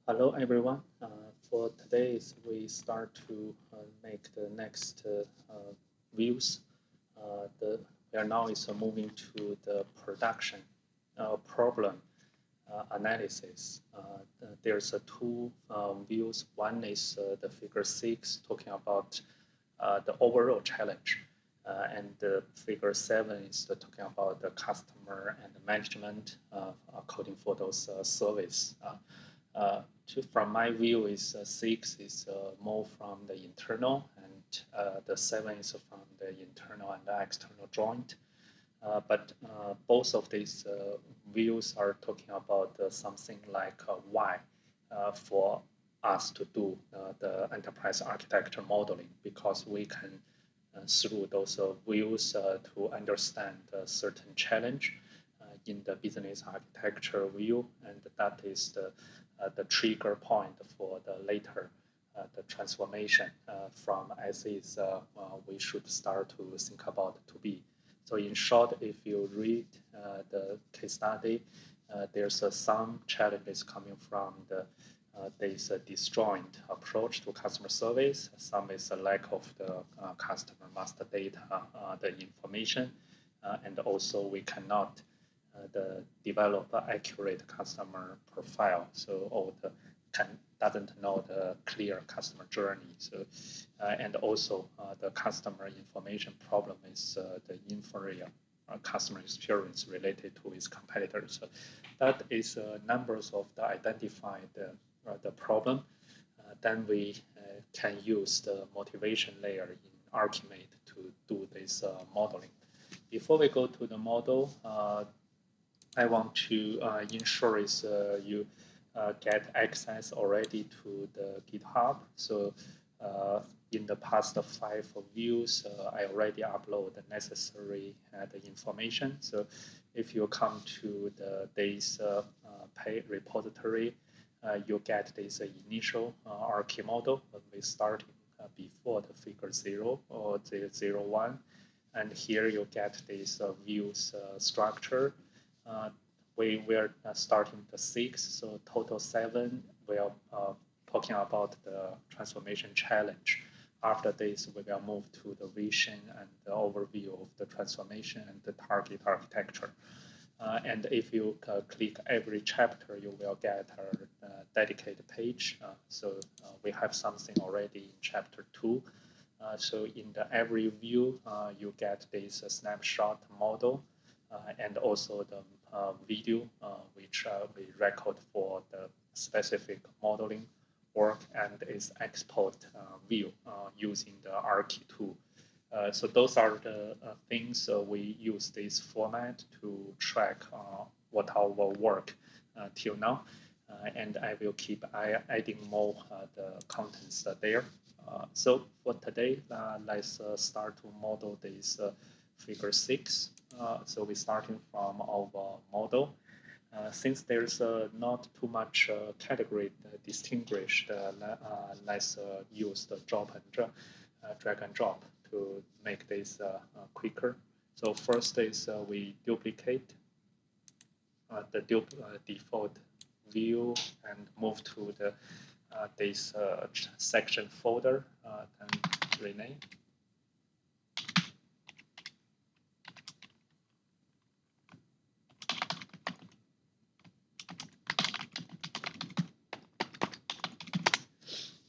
Hello everyone. For today's, we start to make the next views. We are now is moving to the production problem analysis. There's two views. One is the figure 6 talking about the overall challenge, and the figure 7 is talking about the customer and the management coding for those service. From my view, is 6 is more from the internal, and the 7 is from the internal and the external joint. But both of these views are talking about something like why for us to do the enterprise architecture modeling, because we can through those views to understand a certain challenge in the business architecture view, and that is the trigger point for the later the transformation from as is we should start to think about to be. So in short, if you read the case study, there's some challenges coming from this disjoint approach to customer service. Some is a lack of the customer master data, the information, and also we cannot develop an accurate customer profile. So all the doesn't know the clear customer journey. So and also the customer information problem is the inferior customer experience related to its competitors. So that is numbers of the identified the problem. Then we can use the motivation layer in ArchiMate to do this modeling. Before we go to the model, I want to ensure is you get access already to the GitHub. So in the past 5 views, I already upload the necessary the information. So if you come to this pay repository, you get this initial Archi model when we starting before the figure 0 or the 01. And here you get this views structure. We were starting the 6, so total 7. We are talking about the transformation challenge. After this, we will move to the vision and the overview of the transformation and the target architecture. And if you click every chapter, you will get a dedicated page. So we have something already in chapter 2. So in the every view, you get this snapshot model and also the video, which we record for the specific modeling work, and is export view using the Archi tool. So those are the things we use this format to track what our work till now. And I will keep adding more the contents there. So for today, let's start to model this figure 6. So we're starting from our model. Since there's not too much category distinguished, let's use the drag and drop to make this quicker. So first is we duplicate the default view and move to the this section folder, and rename.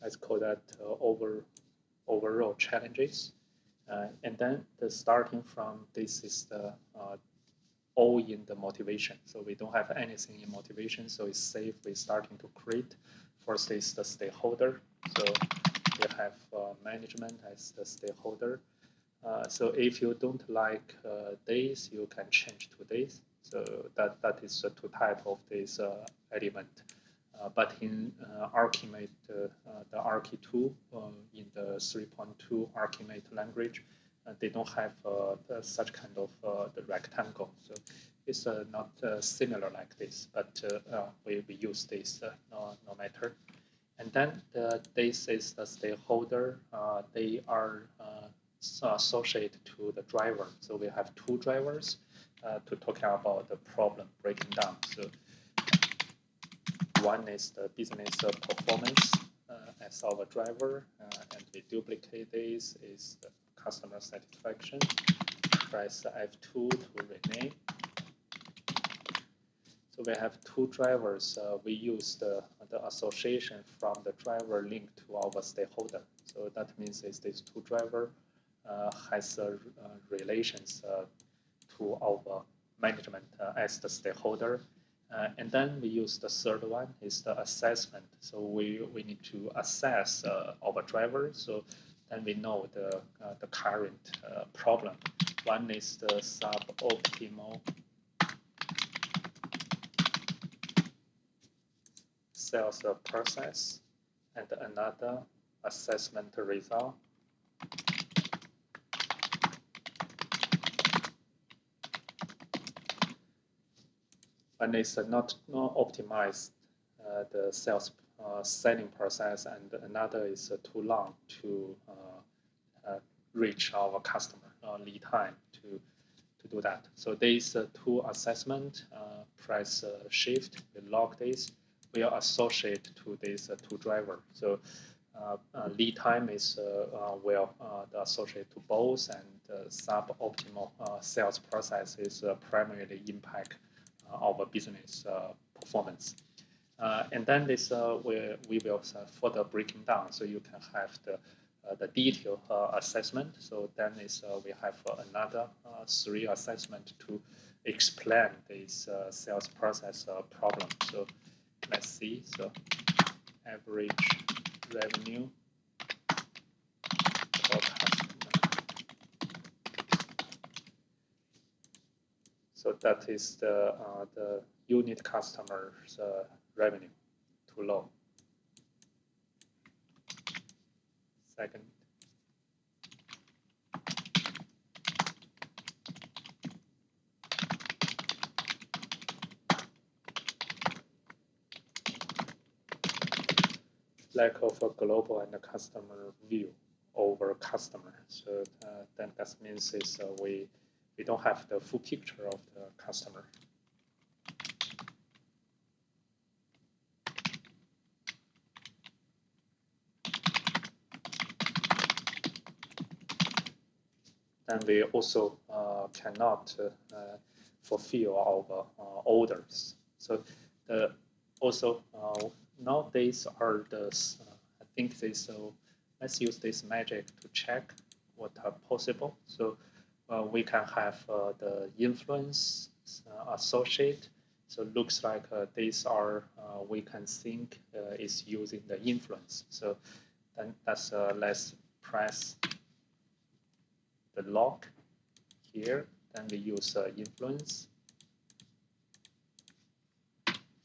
Let's call that overall challenges. And then the starting from this is the all in the motivation. So we don't have anything in motivation, so it's safe. We're starting to create. First is the stakeholder. So we have management as the stakeholder. So if you don't like this, you can change to this. So that is the two type of this element. But in ArchiMate, the Archi tool in the 3.2 ArchiMate language, they don't have such kind of the rectangle. So it's not similar like this, but we use this no matter. And then this is the stakeholder. They are associated to the driver. So we have 2 drivers to talk about the problem breaking down. So one is the business performance as our driver, and we duplicate this is the customer satisfaction. Press F2 to rename. So we have two drivers. We use the association from the driver linked to our stakeholder. So that means is this two driver has relations to our management as the stakeholder. And then we use the third one is the assessment. So we need to assess our driver. So then we know the current problem. One is the suboptimal sales process, and another assessment result. One is not optimized the sales selling process, and another is too long to reach our customer lead time to do that. So these two assessment, press shift, we log this, we are associated to these two driver. So lead time is associated to both, and suboptimal sales process is primarily impact our business performance. And then this we will further breaking down, so you can have the detailed assessment. So then is we have another 3 assessment to explain this sales process problem. So let's see. So average revenue per customer. So that is the unit customers revenue too low. Second, lack of a global and a customer view over customer. So then that means is we don't have the full picture of the customer. And we also cannot fulfill our orders. So also nowadays are the I think this. Let's use this magic to check what are possible. So we can have the influence associate. So looks like these are we can think is using the influence. So then that's let's press the lock here, then we use influence.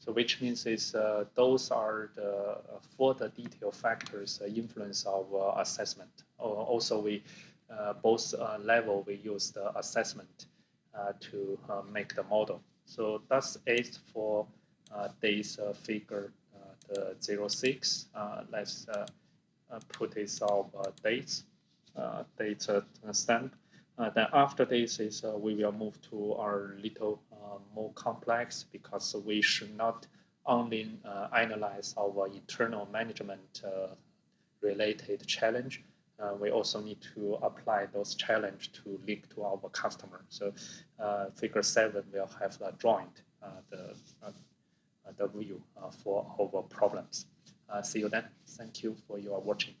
So which means is those are the further detailed factors influence our assessment. Also, we both level we use the assessment to make the model. So that's it for this figure the 06. Let's put this our dates. Data stamp. Then after this is we will move to our little more complex, because we should not only analyze our internal management related challenge. We also need to apply those challenge to link to our customer. So figure 7 will have joined the view for our problems. See you then. Thank you for your watching.